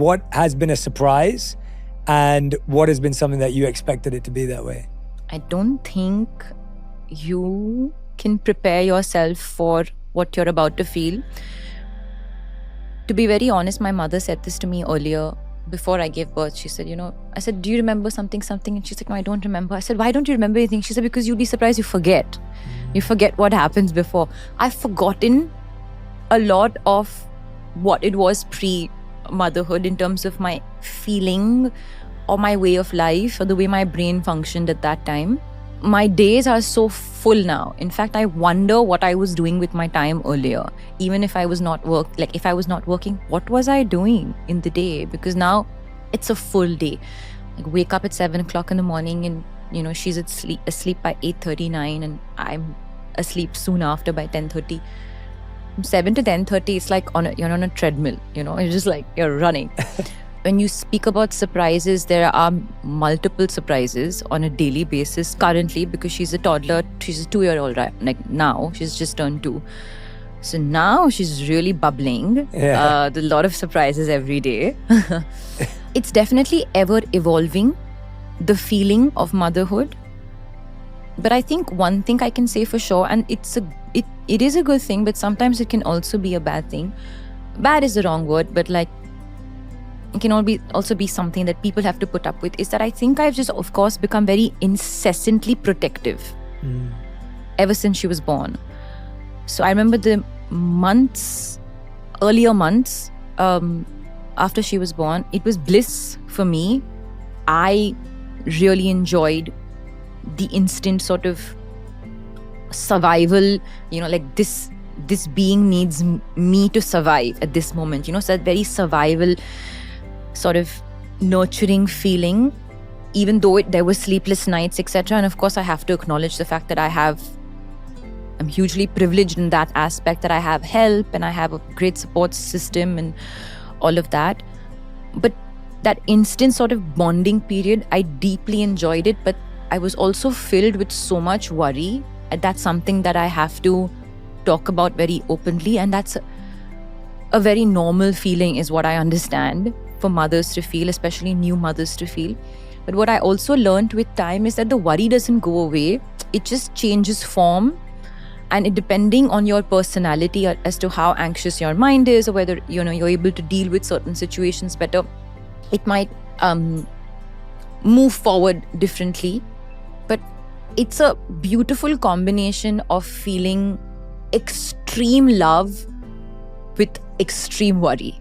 What has been a surprise and what has been something that you expected it to be that way? I don't think you can prepare yourself for what you're about to feel. To be very honest, my mother said this to me earlier before I gave birth. She said, I said, do you remember something? And she's like, no, I don't remember. I said, why don't you remember anything? She said, because you'll be surprised you forget. You forget what happens before. I've forgotten a lot of what it was pre-motherhood in terms of my feeling or my way of life or the way my brain functioned at that time. My days are so full now. In fact, I wonder what I was doing with my time earlier. Even if I was not working, what was I doing in the day? Because now it's a full day. Like wake up at 7 o'clock in the morning and she's asleep by 8:39 and I'm asleep soon after by 10:30. From 7 to 10:30, it's like you're on a treadmill, it's just like you're running. When you speak about surprises, there are multiple surprises on a daily basis currently because she's a toddler. She's a 2-year-old, right? Like now, she's just turned 2. So now she's really bubbling. Yeah. There's a lot of surprises every day. It's definitely ever evolving, the feeling of motherhood. But I think one thing I can say for sure, and it is a good thing, but sometimes it can also be a bad thing. Bad is the wrong word, but like it can also be something that people have to put up with, is that I think I've just, of course, become very incessantly protective ever since she was born. So I remember the earlier months after she was born, it was bliss for me. I really enjoyed the instant sort of survival, like this being needs me to survive at this moment, so that very survival sort of nurturing feeling, even though there were sleepless nights, etc. And of course, I have to acknowledge the fact that I'm hugely privileged in that aspect, that I have help and I have a great support system and all of that. But that instant sort of bonding period, I deeply enjoyed it, but I was also filled with so much worry. And that's something that I have to talk about very openly. And that's a very normal feeling, is what I understand, for mothers to feel, especially new mothers to feel. But what I also learned with time is that the worry doesn't go away. It just changes form. And depending on your personality as to how anxious your mind is, or whether you're able to deal with certain situations better, it might move forward differently. But it's a beautiful combination of feeling extreme love with extreme worry.